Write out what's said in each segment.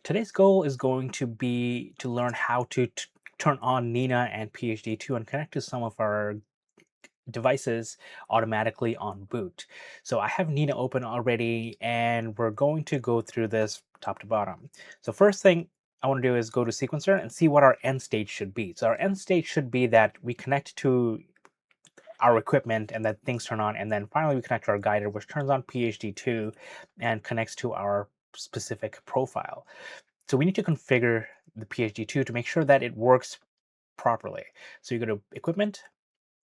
Today's goal is going to be to learn how to turn on N.I.N.A and PhD2 and connect to some of our devices automatically on boot. So I have N.I.N.A open already, and we're going to go through this top to bottom. So first thing I want to do is go to sequencer and see what our end state should be. So our end state should be that we connect to our equipment and then things turn on, and then finally we connect to our guider, which turns on PhD2 and connects to our specific profile. So we need to configure the PhD2 to make sure that it works properly. So you go to equipment,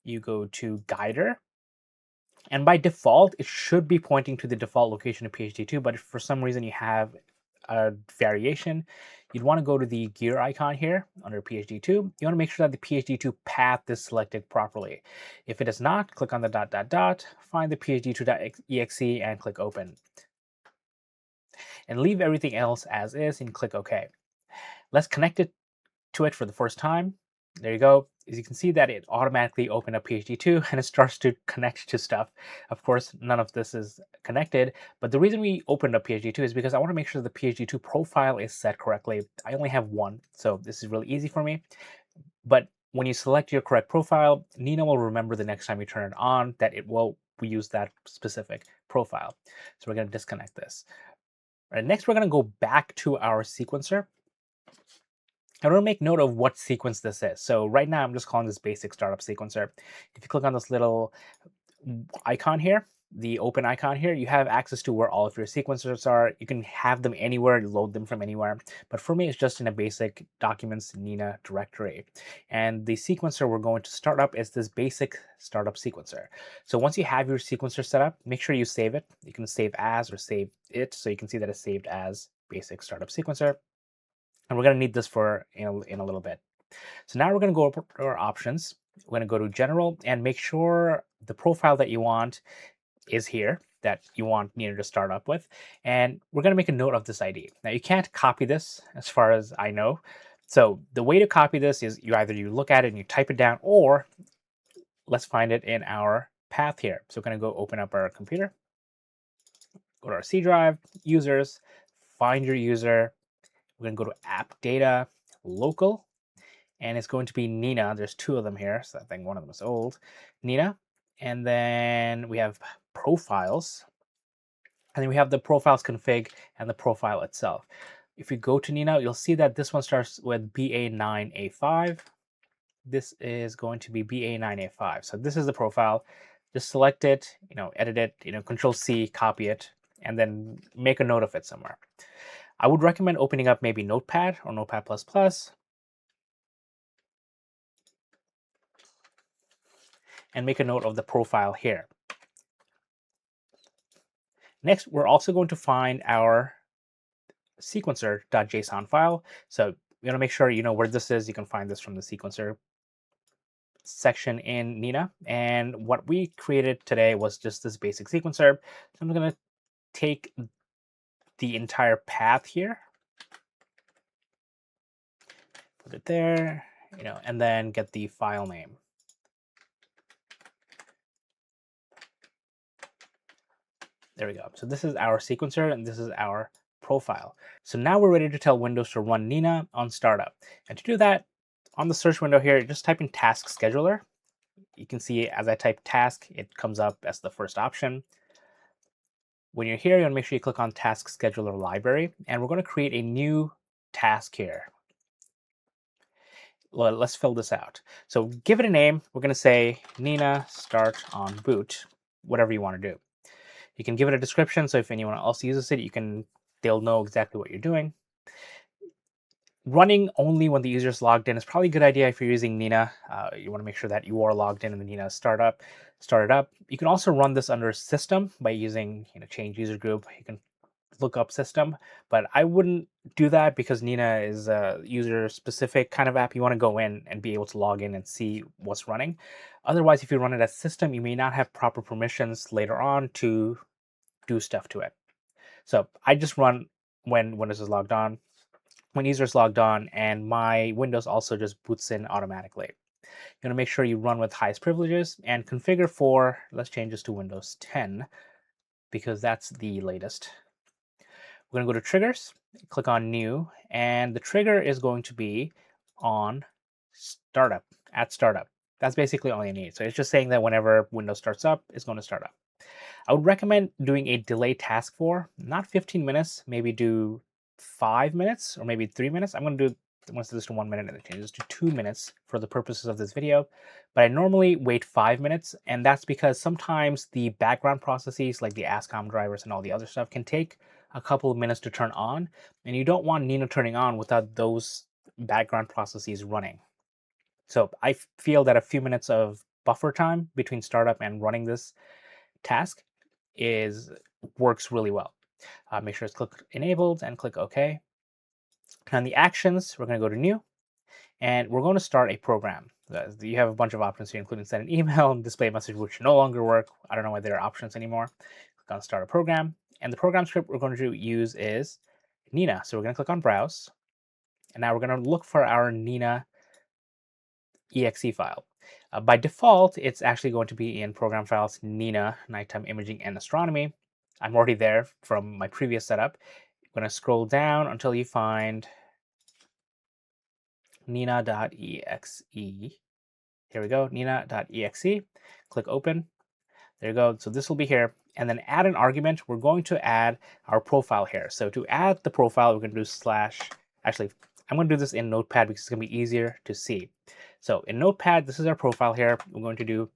you go to guider, and by default, it should be pointing to the default location of PhD2. But if for some reason you have a variation, you'd want to go to the gear icon here under PhD2. You want to make sure that the PhD2 path is selected properly. If it is not, click on the dot, dot, dot, find the PhD2.exe and click open. And leave everything else as is and click OK. Let's connect it to it for the first time. There you go. As you can see that it automatically opened up PhD2 and it starts to connect to stuff. Of course, none of this is connected, but the reason we opened up PhD2 is because I want to make sure the PhD2 profile is set correctly. I only have one, so this is really easy for me. But when you select your correct profile, N.I.N.A will remember the next time you turn it on that it will use that specific profile. So we're going to disconnect this. All right, next, we're going to go back to our sequencer. I want to make note of what sequence this is. So right now I'm just calling this basic startup sequencer. If you click on this little icon here, the open icon here, you have access to where all of your sequencers are. You can have them anywhere, load them from anywhere. But for me, it's just in a basic documents N.I.N.A directory. And the sequencer we're going to start up is this basic startup sequencer. So once you have your sequencer set up, make sure you save it. You can save as or save it. So you can see that it's saved as basic startup sequencer. And we're going to need this for in a little bit. So now we're going to go over to our options. We're going to go to general and make sure the profile that you want is here, that you want N.I.N.A to start up with. And we're going to make a note of this ID. Now you can't copy this as far as I know. So the way to copy this is you look at it and you type it down, or let's find it in our path here. So we're going to go open up our computer, go to our C drive, users, find your user. We're going to go to app data, local, and it's going to be N.I.N.A. There's two of them here, so I think one of them is old. N.I.N.A. And then we have profiles. And then we have the profiles config and the profile itself. If you go to N.I.N.A, you'll see that this one starts with BA9A5. This is going to be BA9A5. So this is the profile. Just select it, edit it, Control C, copy it, and then make a note of it somewhere. I would recommend opening up maybe Notepad or Notepad++. And make a note of the profile here. Next, we're also going to find our sequencer.json file. So you want to make sure you know where this is. You can find this from the sequencer section in N.I.N.A. And what we created today was just this basic sequencer. So I'm going to take the entire path here, put it there, and then get the file name. There we go. So this is our sequencer and this is our profile. So now we're ready to tell Windows to run N.I.N.A on startup. And to do that, on the search window here, just type in Task Scheduler. You can see as I type task, it comes up as the first option. When you're here, you want to make sure you click on Task Scheduler Library, and we're going to create a new task here. Well, let's fill this out. So give it a name. We're going to say N.I.N.A start on boot, whatever you want to do. You can give it a description, so if anyone else uses it, they'll know exactly what you're doing. Running only when the user is logged in is probably a good idea if you're using N.I.N.A. You want to make sure that you are logged in the N.I.N.A start it up. You can also run this under system by using change user group. You can look up system, but I wouldn't do that because N.I.N.A is a user specific kind of app. You want to go in and be able to log in and see what's running. Otherwise, if you run it as system, you may not have proper permissions later on to do stuff to it. So I just run when Windows is logged on, when user is logged on, and my Windows also just boots in automatically. You want to make sure you run with highest privileges and configure for, let's change this to Windows 10 because that's the latest. We're going to go to triggers, click on new, and the trigger is going to be on startup, at startup. That's basically all you need. So it's just saying that whenever Windows starts up, it's going to start up. I would recommend doing a delay task for not 15 minutes, maybe do 5 minutes or maybe 3 minutes. I'm going to do this to 1 minute and then change this to 2 minutes for the purposes of this video. But I normally wait 5 minutes, and that's because sometimes the background processes like the ASCOM drivers and all the other stuff can take a couple of minutes to turn on, and you don't want Nina turning on without those background processes running. So I feel that a few minutes of buffer time between startup and running this task works really well. Make sure it's click enabled and click OK. On the actions, we're going to go to new, and we're going to start a program. You have a bunch of options here, including send an email and display a message, which no longer work. I don't know why there are options anymore. Click on start a program, and the program script we're going to use is N.I.N.A. So we're going to click on browse, and now we're going to look for our N.I.N.A exe file. By default, it's actually going to be in program files, N.I.N.A, nighttime imaging and astronomy. I'm already there from my previous setup. I'm going to scroll down until you find N.I.N.A.exe. Here we go, N.I.N.A.exe. Click open. There you go. So this will be here. And then add an argument. We're going to add our profile here. So to add the profile, we're going to do slash. Actually, I'm going to do this in Notepad because it's going to be easier to see. So in Notepad, this is our profile here. We're going to do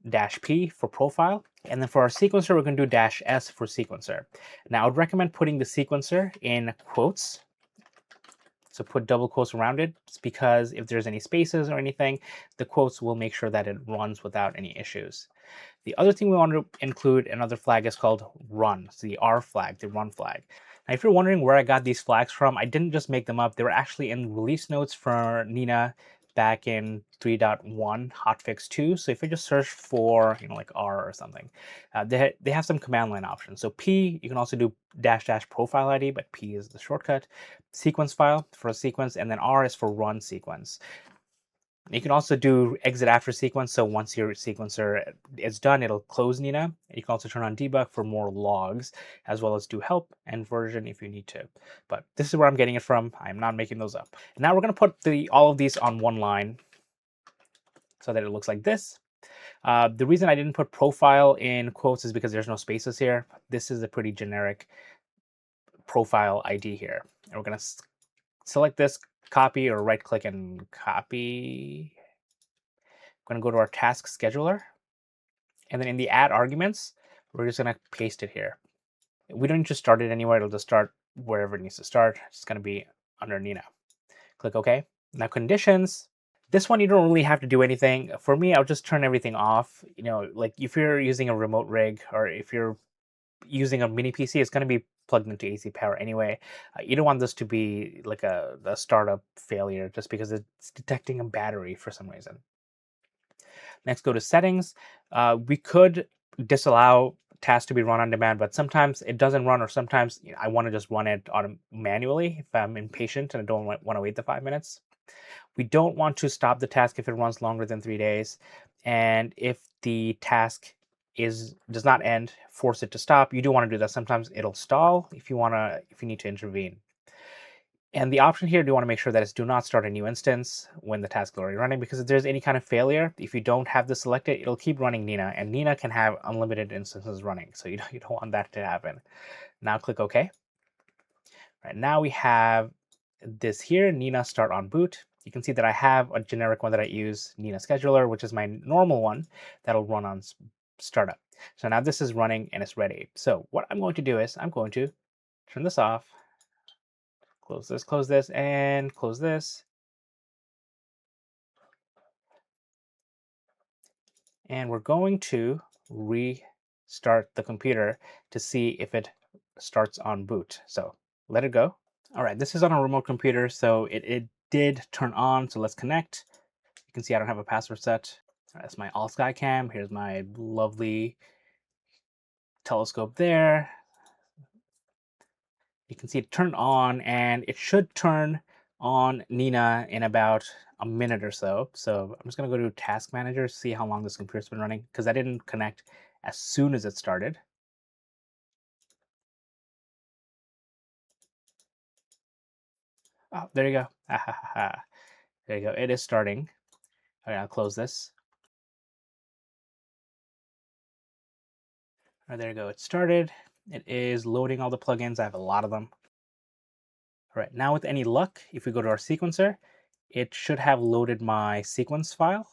-p for profile. And then for our sequencer, we're going to do -s for sequencer. Now, I would recommend putting the sequencer in quotes. So put double quotes around it, because if there's any spaces or anything, the quotes will make sure that it runs without any issues. The other thing we want to include, another flag, is called run. So the R flag, the run flag. Now, if you're wondering where I got these flags from, I didn't just make them up. They were actually in release notes for N.I.N.A back in 3.1 hotfix 2. So if you just search for, like R or something, they have some command line options. So P, you can also do -- profile ID, but P is the shortcut. Sequence file for a sequence, and then R is for run sequence. You can also do exit after sequence. So once your sequencer is done, it'll close N.I.N.A. You can also turn on debug for more logs, as well as do help and version if you need to. But this is where I'm getting it from. I'm not making those up. And now we're going to put all of these on one line so that it looks like this. The reason I didn't put profile in quotes is because there's no spaces here. This is a pretty generic profile ID here. And we're going to select this, copy, or right click and copy. I'm going to go to our task scheduler. And then in the add arguments, we're just going to paste it here. We don't need to start it anywhere. It'll just start wherever it needs to start. It's going to be under N.I.N.A. Click OK. Now conditions. This one, you don't really have to do anything. For me, I'll just turn everything off. Like if you're using a remote rig, or if you're using a mini PC, it's going to be plugged into AC power anyway. You don't want this to be like a startup failure just because it's detecting a battery for some reason. Next, go to settings. We could disallow tasks to be run on demand, but sometimes it doesn't run, or sometimes I want to just run it manually if I'm impatient and I don't want to wait the 5 minutes. We don't want to stop the task if it runs longer than 3 days. And if the task does not end, force it to stop. You do want to do that. Sometimes it'll stall if you need to intervene. And the option here, do you want to make sure that it's do not start a new instance when the task is already running, because if there's any kind of failure, if you don't have this selected, it'll keep running N.I.N.A, and N.I.N.A can have unlimited instances running. So you don't want that to happen. Now click OK. Right, now we have this here, N.I.N.A start on boot. You can see that I have a generic one that I use, N.I.N.A scheduler, which is my normal one that'll run on startup. So now this is running and it's ready. So what I'm going to do is I'm going to turn this off, close this, and close this. And we're going to restart the computer to see if it starts on boot. So let it go. All right, this is on a remote computer, so it did turn on. So let's connect. You can see I don't have a password set. All right, that's my all sky cam. Here's my lovely telescope there. You can see it turned on, and it should turn on N.I.N.A in about a minute or so. So I'm just going to go to Task Manager, see how long this computer's been running, because I didn't connect as soon as it started. Oh, there you go. Ah, ha, ha, ha. There you go. It is starting. All right, I'll close this. All right, there you go. It started. It is loading all the plugins. I have a lot of them. All right, now with any luck, if we go to our sequencer, it should have loaded my sequence file.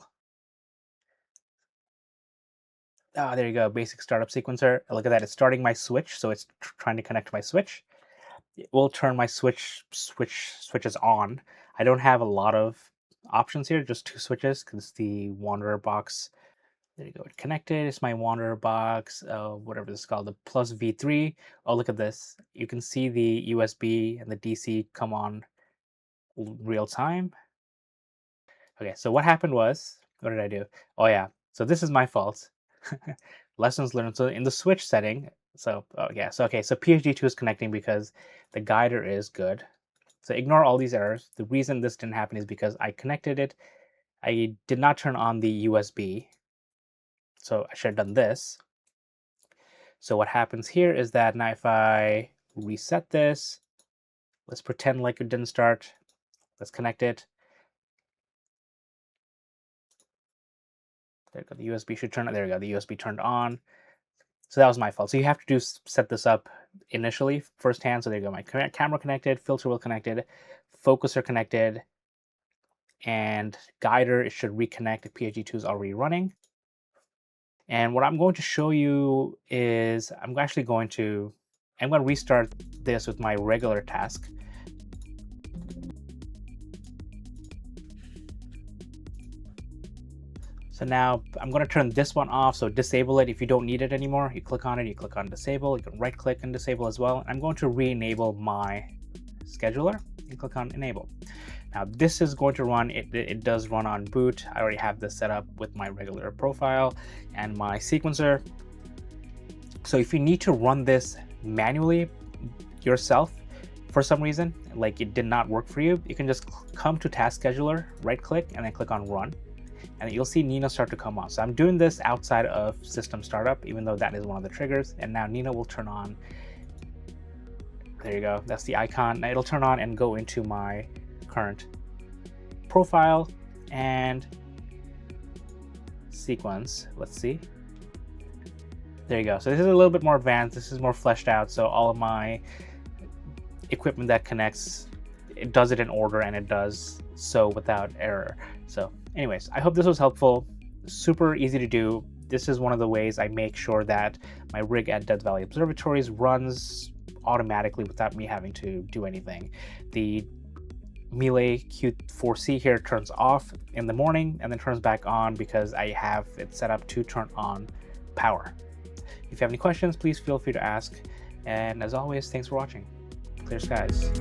Ah, there you go. Basic startup sequencer. Look at that. It's starting my switch, so it's trying to connect to my switch. It will turn my switches on. I don't have a lot of options here, just two switches because the Wanderer box. There you go. It connected. It's my Wanderer box, whatever this is called, the plus V3. Oh, look at this. You can see the USB and the DC come on real time. Okay, so what happened was, what did I do? Oh yeah, so this is my fault. Lessons learned. So in the switch setting, so oh yeah, so okay, so PhD2 is connecting because the guider is good. So ignore all these errors. The reason this didn't happen is because I connected it. I did not turn on the USB. So I should have done this. So what happens here is that now if I reset this, let's pretend like it didn't start. Let's connect it. There we go. The USB should turn on. There we go. The USB turned on. So that was my fault. So you have to set this up initially firsthand. So there you go. My camera connected, filter wheel connected, focuser connected, and guider, it should reconnect if PhD2 is already running. And what I'm going to show you is I'm going to restart this with my regular task. So now I'm going to turn this one off. So disable it if you don't need it anymore. You click on it, you click on disable, you can right click and disable as well. I'm going to re-enable my scheduler and click on enable. Now this is going to run, it does run on boot. I already have this set up with my regular profile and my sequencer. So if you need to run this manually yourself for some reason, like it did not work for you, you can just come to task scheduler, right click and then click on run. And you'll see N.I.N.A start to come on. So I'm doing this outside of system startup, even though that is one of the triggers. And now N.I.N.A will turn on. There you go. That's the icon. Now it'll turn on and go into my current profile and sequence. Let's see. There you go. So this is a little bit more advanced. This is more fleshed out. So all of my equipment that connects, it does it in order and it does so without error. So anyways, I hope this was helpful. Super easy to do. This is one of the ways I make sure that my rig at Death Valley Observatories runs automatically without me having to do anything. The Melee Q4C here turns off in the morning and then turns back on because I have it set up to turn on power. If you have any questions, please feel free to ask. And as always, thanks for watching. Clear skies.